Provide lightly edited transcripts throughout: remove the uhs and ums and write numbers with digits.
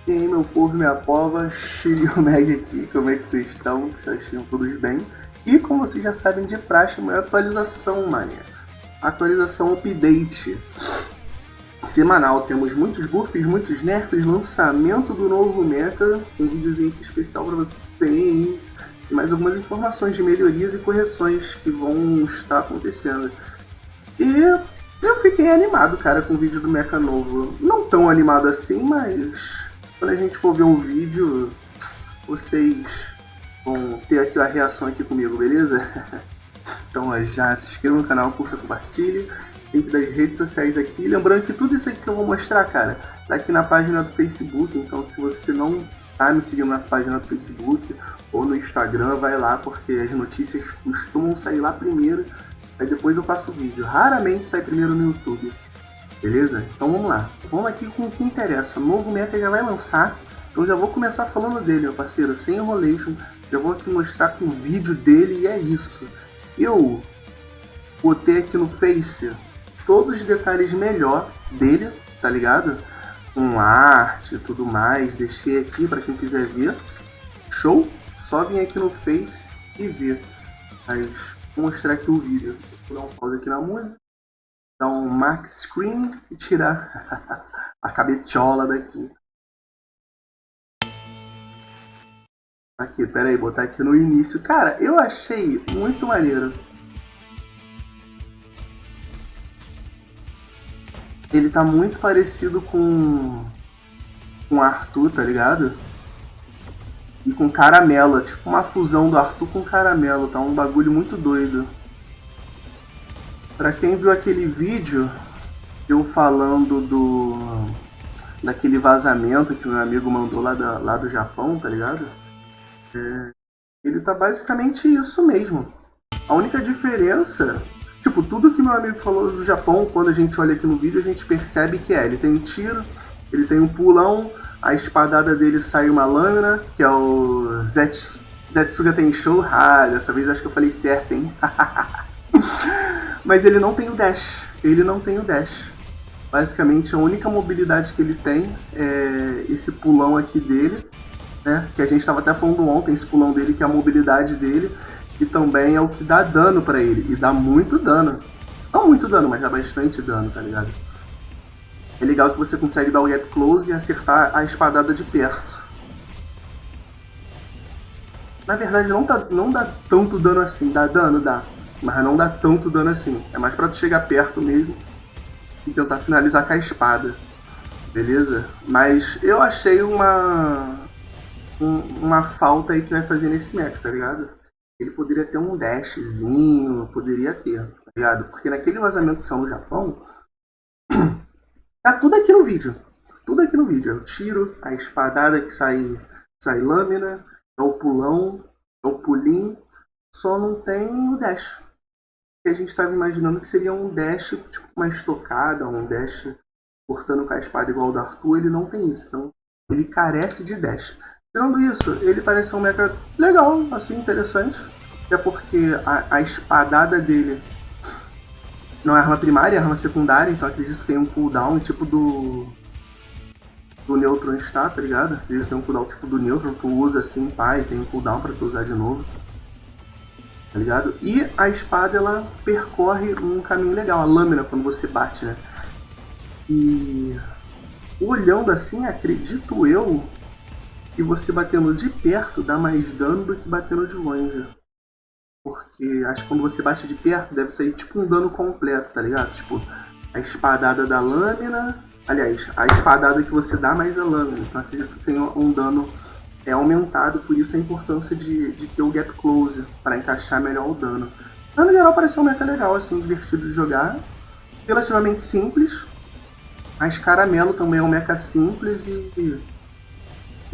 E aí, meu povo, minha pova, Shiryu Meg aqui, como é que vocês estão? Vocês estão todos bem? E como vocês já sabem de praxe, uma atualização, mané. Atualização update. Semanal, temos muitos buffs, muitos nerfs, lançamento do novo mecha, um videozinho aqui especial para vocês, e mais algumas informações de melhorias e correções que vão estar acontecendo. E eu fiquei animado, cara, com o vídeo do mecha novo. Não tão animado assim, mas quando a gente for ver o vídeo, vocês vão ter aqui a reação aqui comigo, beleza? Então ó, já se inscreva no canal, curta, compartilhe. Link das redes sociais aqui. Lembrando que tudo isso aqui que eu vou mostrar, cara, tá aqui na página do Facebook. Então se você não tá me seguindo na página do Facebook ou no Instagram, vai lá, porque as notícias costumam sair lá primeiro. Aí depois eu faço o vídeo. Raramente sai primeiro no YouTube. Beleza? Então vamos lá. Vamos aqui com o que interessa. O novo mecha já vai lançar. Então já vou começar falando dele, meu parceiro. Sem enrolation. Já vou aqui mostrar com o vídeo dele e é isso. Eu botei aqui no Face todos os detalhes melhor dele, tá ligado? Com arte e tudo mais. Deixei aqui para quem quiser ver. Show? Só vir aqui no Face e ver. Mas vou mostrar aqui o vídeo. Vou dar um pause aqui na música. Dar um max screen e tirar a cabeçola daqui. Aqui, pera aí, botar aqui no início. Cara, eu achei muito maneiro. Ele tá muito parecido com Arthur, tá ligado? E com Caramelo, tipo uma fusão do Arthur com Caramelo, tá um bagulho muito doido. Pra quem viu aquele vídeo, eu falando daquele vazamento que meu amigo mandou lá do Japão, tá ligado? Ele tá basicamente isso mesmo. A única diferença, tipo, tudo que meu amigo falou do Japão, quando a gente olha aqui no vídeo, a gente percebe que ele tem um tiro, ele tem um pulão, a espadada dele sai uma lâmina, que é o Zetsuga Tenshou. Ah, dessa vez acho que eu falei certo, hein? Mas ele não tem o dash. Ele não tem o dash. Basicamente, a única mobilidade que ele tem é esse pulão aqui dele, né? Que a gente estava até falando ontem, esse pulão dele, que é a mobilidade dele. E também é o que dá dano pra ele. E dá muito dano. Não muito dano, mas dá bastante dano, tá ligado? É legal que você consegue dar o gap close e acertar a espadada de perto. Na verdade, não dá tanto dano assim. Dá dano, dá. Mas não dá tanto dano assim. É mais pra tu chegar perto mesmo e tentar finalizar com a espada. Beleza? Mas eu achei uma falta aí que vai fazer nesse match, tá ligado? Ele poderia ter um dashzinho, poderia ter, tá ligado? Porque naquele vazamento que saiu no Japão, tá tudo aqui no vídeo. Tudo aqui no vídeo. É o tiro, a espadada que sai lâmina, é o pulão, é o pulinho. Só não tem o dash. Que a gente estava imaginando que seria um dash, tipo uma estocada, um dash cortando com a espada igual o do Arthur. Ele não tem isso, então ele carece de dash. Tirando isso, ele parece um mecha legal, assim, interessante. Até porque a espadada dele não é arma primária, é arma secundária, então acredito que tem um cooldown tipo do Neutron está, tá ligado? Acredito que tem um cooldown tipo do Neutron, tu usa assim, pá, e tem um cooldown pra tu usar de novo. Tá ligado? E a espada, ela percorre um caminho legal, a lâmina, quando você bate, né? E olhando assim, acredito eu que você batendo de perto dá mais dano do que batendo de longe. Porque acho que quando você bate de perto deve sair tipo um dano completo, tá ligado? Tipo, a espadada da lâmina. Aliás, a espadada que você dá mais a lâmina. Então acredito que tem um dano aumentado, por isso a importância de ter o gap close para encaixar melhor o dano. Mas no geral pareceu um mecha legal, assim, divertido de jogar. Relativamente simples. Mas Caramelo também é um mecha simples e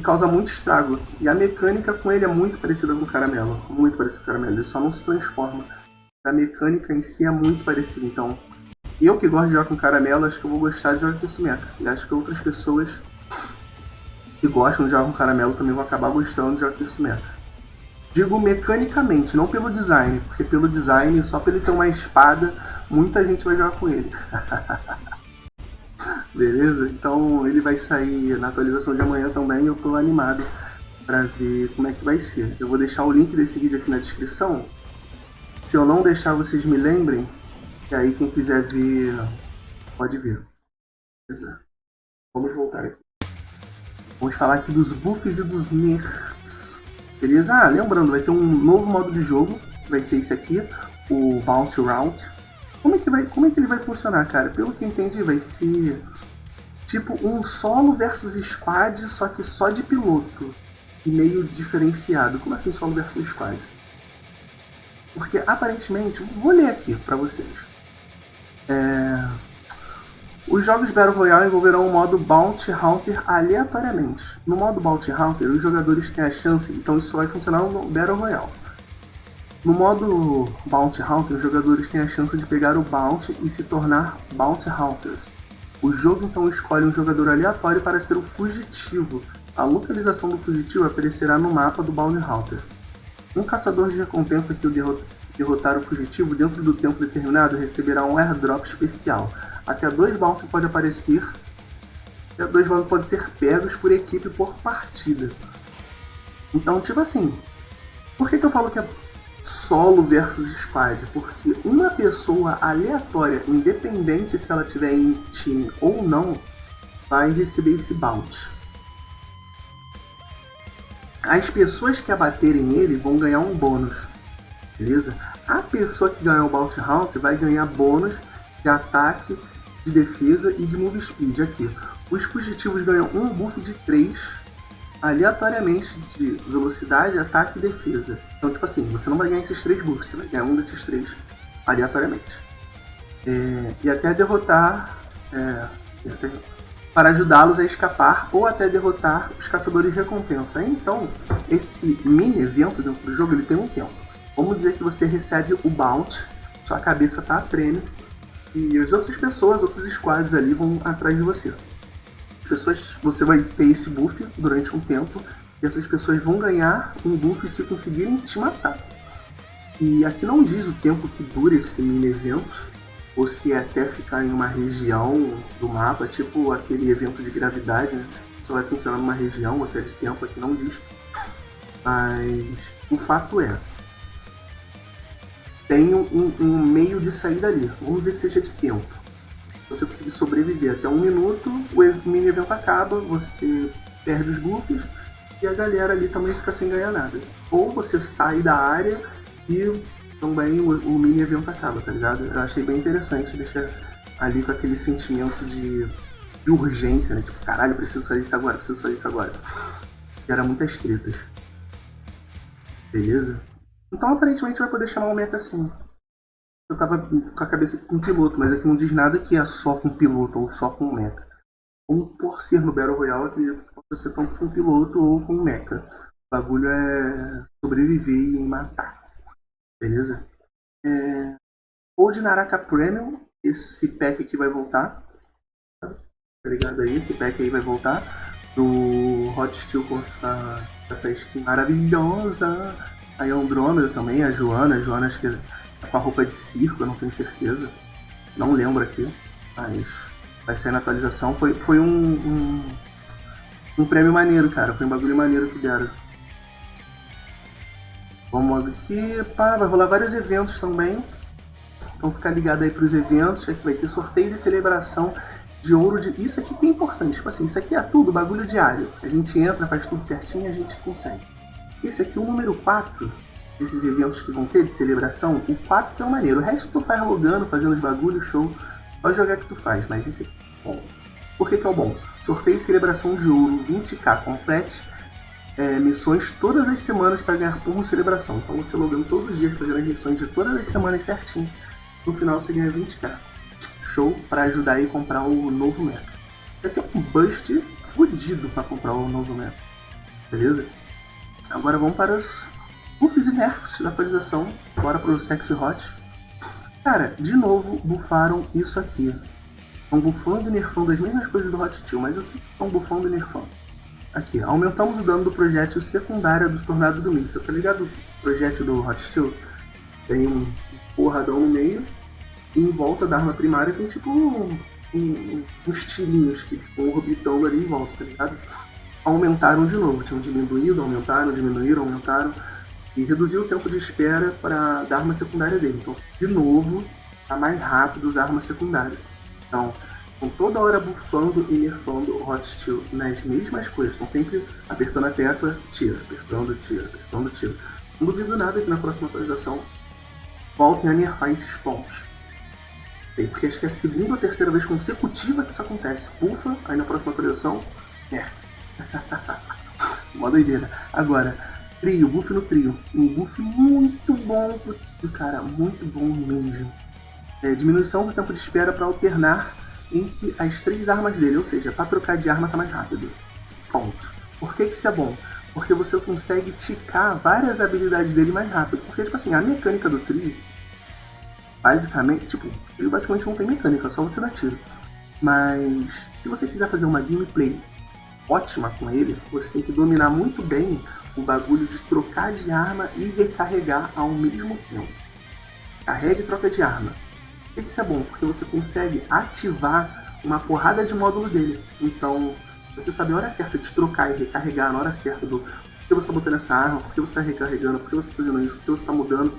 causa muito estrago. E a mecânica com ele é muito parecida com o Caramelo. Muito parecida com o Caramelo. Ele só não se transforma. A mecânica em si é muito parecida. Então, eu que gosto de jogar com Caramelo, acho que eu vou gostar de jogar com esse mecha. E acho que outras pessoas que gostam de jogar com Caramelo também vão acabar gostando de jogar com esse mecha. Digo mecanicamente, não pelo design. Porque pelo design, só pra ele ter uma espada, muita gente vai jogar com ele. Beleza? Então ele vai sair na atualização de amanhã também e eu tô animado pra ver como é que vai ser. Eu vou deixar o link desse vídeo aqui na descrição. Se eu não deixar, vocês me lembrem. E aí quem quiser ver, pode ver. Beleza? Vamos voltar aqui. Vamos falar aqui dos buffs e dos nerfs. Beleza? Ah, lembrando, vai ter um novo modo de jogo, que vai ser esse aqui, o Bounty Round. Como é que ele vai funcionar, cara? Pelo que eu entendi, vai ser tipo um solo versus squad, só que só de piloto. E meio diferenciado. Como assim solo versus squad? Porque aparentemente, vou ler aqui pra vocês. Os jogos Battle Royale envolverão o modo Bounty Hunter aleatoriamente. No modo Bounty Hunter, os jogadores têm a chance, então isso só vai funcionar no Battle Royale. No modo Bounty Hunter, os jogadores têm a chance de pegar o Bounty e se tornar Bounty Hunters. O jogo então escolhe um jogador aleatório para ser o fugitivo. A localização do fugitivo aparecerá no mapa do Bounty Hunter. Um caçador de recompensa que derrotar o fugitivo dentro do tempo determinado receberá um airdrop especial. Até 2 bounty podem aparecer. Até 2 bounty podem ser pegos por equipe por partida. Então, tipo assim, por que eu falo que é solo versus squad? Porque uma pessoa aleatória, independente se ela estiver em time ou não, vai receber esse bounty. As pessoas que abaterem ele vão ganhar um bônus, beleza? A pessoa que ganhar o Bounty Hunter vai ganhar bônus de ataque, de defesa e de move speed aqui. Os fugitivos ganham um buff de 3 aleatoriamente de velocidade, ataque e defesa. Então, tipo assim, você não vai ganhar esses 3 buffs, você vai ganhar um desses 3 aleatoriamente. E até derrotar... para ajudá-los a escapar ou até derrotar os caçadores de recompensa. Então, esse mini evento dentro do jogo ele tem um tempo. Vamos dizer que você recebe o bounty, sua cabeça está a prêmio, e as outras pessoas, outros squads ali vão atrás de você. As pessoas, você vai ter esse buff durante um tempo, e essas pessoas vão ganhar um buff se conseguirem te matar. E aqui não diz o tempo que dura esse mini evento, ou se é até ficar em uma região do mapa, tipo aquele evento de gravidade, né? Só vai funcionar numa região, ou seja, de tempo aqui não diz. Mas o fato é, tem um meio de sair dali, vamos dizer que seja de tempo. Se você conseguir sobreviver até 1 minuto, o mini evento acaba, você perde os buffs e a galera ali também fica sem ganhar nada. Ou você sai da área e também o mini evento acaba, tá ligado? Eu achei bem interessante deixar ali com aquele sentimento de urgência, né? Tipo, caralho, preciso fazer isso agora, preciso fazer isso agora. Gera muitas tretas. Beleza? Então aparentemente vai poder chamar o mecha assim. Eu tava com a cabeça com piloto, mas aqui não diz nada que é só com piloto ou só com mecha. Como por ser no Battle Royale, eu acredito que pode ser tanto com piloto ou com mecha. O bagulho é sobreviver e matar. Beleza? Ou de Naraka Premium, esse pack aqui vai voltar. Tá ligado aí? Esse pack aí vai voltar. Do Hot Steel com essa skin maravilhosa. Aí a Andrômeda também, a Joana acho que é com a roupa de circo, eu não tenho certeza. Não lembro aqui, mas vai sair na atualização. Foi um prêmio maneiro, cara. Foi um bagulho maneiro que deram. Vamos aqui, pá, vai rolar vários eventos também. Então fica ligado aí pros eventos, aqui vai ter sorteio de celebração de ouro de... Isso aqui que é importante, tipo assim, isso aqui é tudo bagulho diário. A gente entra, faz tudo certinho e a gente consegue. Esse aqui, o número 4, desses eventos que vão ter de celebração, o 4 que é o maneiro. O resto tu faz logando, fazendo os bagulhos, show. Pode jogar que tu faz, mas esse aqui é bom. Por que é o bom? Sorteio de celebração de ouro 20k complete. Missões todas as semanas para ganhar por celebração. Então você logando todos os dias, fazendo as missões de todas as semanas certinho. No final você ganha 20k. Show para ajudar aí a comprar o novo mecha. Aqui é um bust fodido para comprar o novo mecha. Beleza? Agora vamos para os buffs e nerfs da atualização. Bora pro Sexy Hot. Cara, de novo bufaram isso aqui. Estão bufando e nerfando as mesmas coisas do Hot Steel, mas o que estão bufando e nerfando? Aqui, aumentamos o dano do projétil secundário do Tornado do Míssil. Tá ligado? O projétil do Hot Steel tem um porradão no meio e em volta da arma primária tem tipo um uns tirinhos que ficam orbitando ali em volta, tá ligado? Aumentaram de novo, tinham diminuído, aumentaram, diminuíram, aumentaram, e reduziu o tempo de espera para da arma secundária dele. Então, de novo, tá mais rápido usar a arma secundária. Então, estão toda hora buffando e nerfando o Hot Steel nas mesmas coisas. Estão sempre apertando a tecla, tira, apertando, tira, apertando, tira. Não duvido nada que na próxima atualização voltem a nerfar esses pontos. Porque acho que é a segunda ou terceira vez consecutiva que isso acontece. Buffa, aí na próxima atualização, nerf. Uma doideira. Agora, trio, buff no trio. Um buff muito bom pro trio, cara. Muito bom mesmo. Diminuição do tempo de espera para alternar entre as 3 armas dele. Ou seja, para trocar de arma tá mais rápido. Ponto. Por que isso é bom? Porque você consegue ticar várias habilidades dele mais rápido. Porque, tipo assim, a mecânica do trio, basicamente, tipo, o trio basicamente não tem mecânica, só você dá tiro. Mas, se você quiser fazer uma gameplay ótima com ele, você tem que dominar muito bem o bagulho de trocar de arma e recarregar ao mesmo tempo. Carrega e troca de arma. Por que isso é bom? Porque você consegue ativar uma porrada de módulo dele. Então, você sabe a hora certa de trocar e recarregar, na hora certa do por que você está botando essa arma, por que você está recarregando, por que você está fazendo isso, por que você está mudando.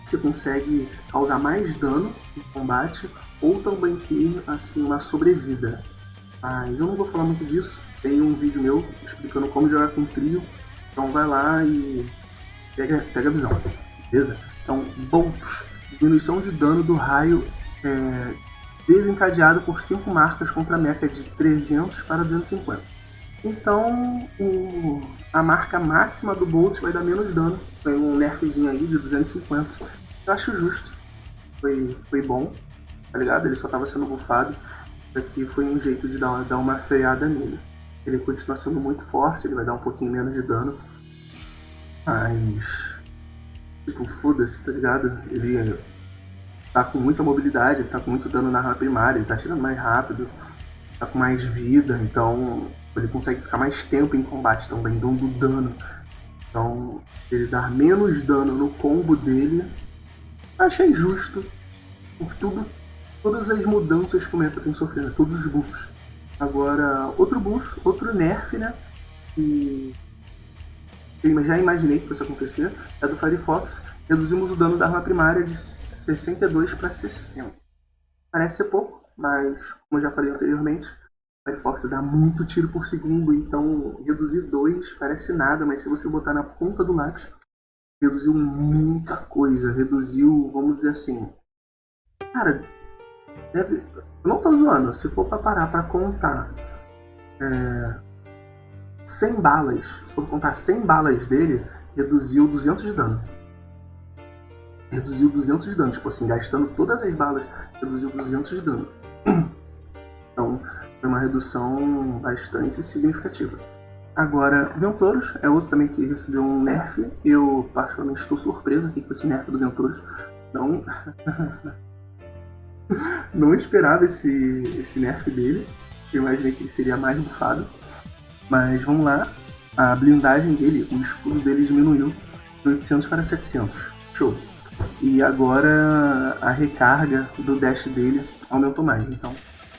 Você consegue causar mais dano no combate ou também ter assim, uma sobrevida. Mas eu não vou falar muito disso. Tem um vídeo meu explicando como jogar com trio. Então vai lá e pega a visão. Beleza? Então, Boltos. Diminuição de dano do raio desencadeado por 5 marcas contra a mecha de 300 para 250. Então, a marca máxima do Bolt vai dar menos dano. Tem um nerfzinho aí de 250. Eu acho justo. Foi bom, tá ligado? Ele só estava sendo buffado. Aqui foi um jeito de dar uma freada nele. Ele continua sendo muito forte, ele vai dar um pouquinho menos de dano. Mas, tipo, foda-se, tá ligado? Ele tá com muita mobilidade, ele tá com muito dano na arma primária, ele tá tirando mais rápido, tá com mais vida, então ele consegue ficar mais tempo em combate também, dando dano. Então, ele dar menos dano no combo dele, achei justo por todas as mudanças que o meta tem sofrido, todos os buffs. Agora, outro buff, outro nerf, né? E eu já imaginei que fosse acontecer, é do Firefox. Reduzimos o dano da arma primária de 62 para 60. Parece ser pouco, mas como eu já falei anteriormente, o Firefox dá muito tiro por segundo, então reduzir 2 parece nada, mas se você botar na ponta do lápis, reduziu muita coisa. Reduziu, vamos dizer assim, cara, eu não tô zoando, se for pra parar pra contar 100 balas, se for contar 100 balas dele, reduziu 200 de dano. Reduziu 200 de dano, tipo assim, gastando todas as balas, reduziu 200 de dano. Então, foi uma redução bastante significativa. Agora, Ventoros é outro também que recebeu um nerf. Eu, particularmente, estou surpreso aqui com esse nerf do Ventoros. Não esperava esse nerf dele. Eu imaginei que ele seria mais bufado. Mas vamos lá. A blindagem dele, o escudo dele diminuiu de 800 para 700. Show! E agora a recarga do dash dele aumentou mais. Então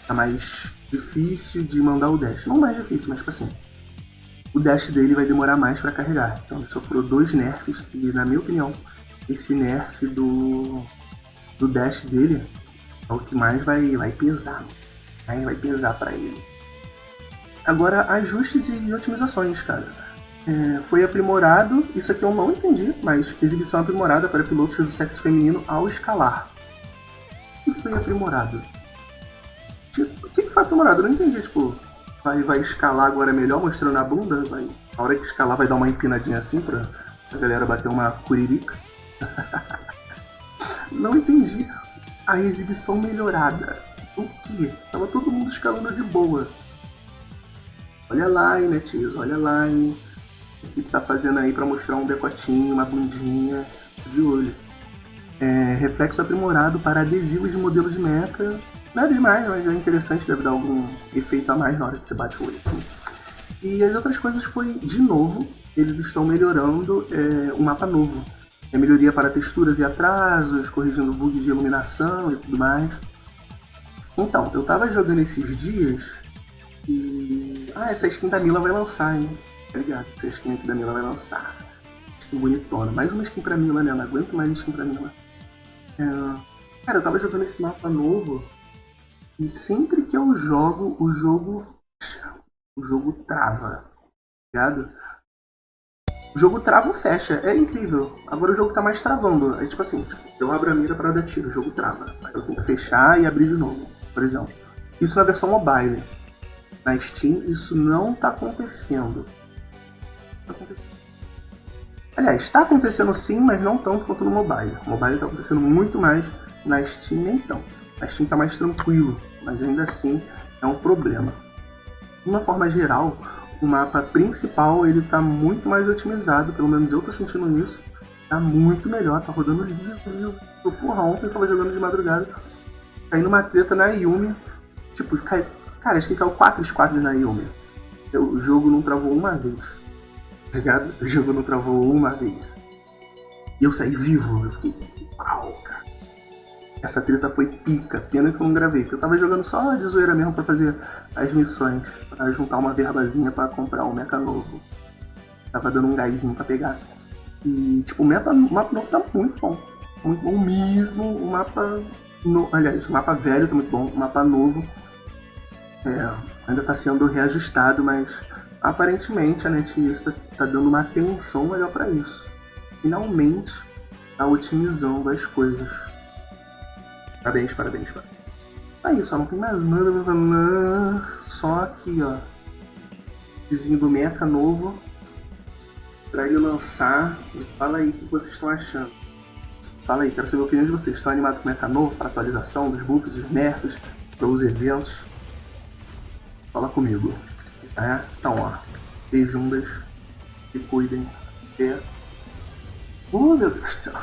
tá mais difícil de mandar o dash. Não mais difícil, mas tipo assim, o dash dele vai demorar mais para carregar. Então ele sofreu 2 nerfs. E na minha opinião, esse nerf do dash dele é o que mais vai pesar. Aí vai pesar para ele. Agora, ajustes e otimizações, cara. Foi aprimorado, isso aqui eu não entendi, mas exibição aprimorada para pilotos do sexo feminino ao escalar. O que foi aprimorado? O que foi aprimorado? Eu não entendi, tipo, vai escalar agora melhor, mostrando a bunda? Na hora que escalar vai dar uma empinadinha assim pra galera bater uma curirica? Não entendi. A exibição melhorada. O que? Tava todo mundo escalando de boa. Olha lá, hein, Netiz, olha lá, hein. O que tá fazendo aí pra mostrar um decotinho, uma bundinha de olho. Reflexo aprimorado para adesivos de modelos de mecha. Nada demais, mas é interessante, deve dar algum efeito a mais na hora que você bate o olho. Assim. E as outras coisas foi, de novo, eles estão melhorando um mapa novo. Melhoria para texturas e atrasos, corrigindo bugs de iluminação e tudo mais. Então, eu tava jogando esses dias e... Ah, essa skin da Mila vai lançar, hein? Tá ligado? Essa skin aqui da Mila vai lançar. Skin bonitona. Mais uma skin pra Mila, né? Eu não aguento mais skin pra Mila. Cara, eu tava jogando esse mapa novo e sempre que eu jogo, o jogo fecha. O jogo trava, tá ligado? O jogo trava ou fecha, é incrível. Agora o jogo tá mais travando. É tipo assim, eu abro a mira pra dar tiro, o jogo trava. Aí eu tenho que fechar e abrir de novo, por exemplo. Isso na versão mobile. Na Steam isso não tá acontecendo. Aliás, tá acontecendo sim, mas não tanto quanto no mobile. O mobile tá acontecendo muito mais, na Steam nem tanto. Na Steam tá mais tranquilo, mas ainda assim é um problema. De uma forma geral, o mapa principal ele tá muito mais otimizado, pelo menos eu tô sentindo isso. Tá muito melhor, tá rodando liso, liso. Porra, ontem eu tava jogando de madrugada, caí numa treta na Yumi. Tipo, cara, acho que caiu 4 squads na Yumi. O jogo não travou uma vez. Tá ligado? O jogo não travou uma vez. E eu saí vivo. Eu fiquei, uau, cara. Essa treta foi pica. Pena que eu não gravei, porque eu tava jogando só de zoeira mesmo pra fazer as missões. Pra juntar uma verbazinha pra comprar um mecha novo. Tava dando um gásinho pra pegar. E, tipo, o mapa novo tá muito bom. Muito bom mesmo. O mapa... Aliás, o mapa velho tá muito bom. O mapa novo ainda tá sendo reajustado, mas aparentemente a NetEase tá dando uma atenção melhor pra isso. Finalmente tá otimizando as coisas. Parabéns, parabéns, parabéns. É isso, ó, não tem mais nada pra falar. Só aqui, ó. Vizinho do mecha novo. Pra ele lançar. Fala aí o que vocês estão achando. Fala aí, quero saber a opinião de vocês. Estão animados com o mecha novo, para atualização dos buffs, dos nerfs, para os eventos? Fala comigo. Então, ó. Beijundas. Se cuidem. Oh, meu Deus do céu.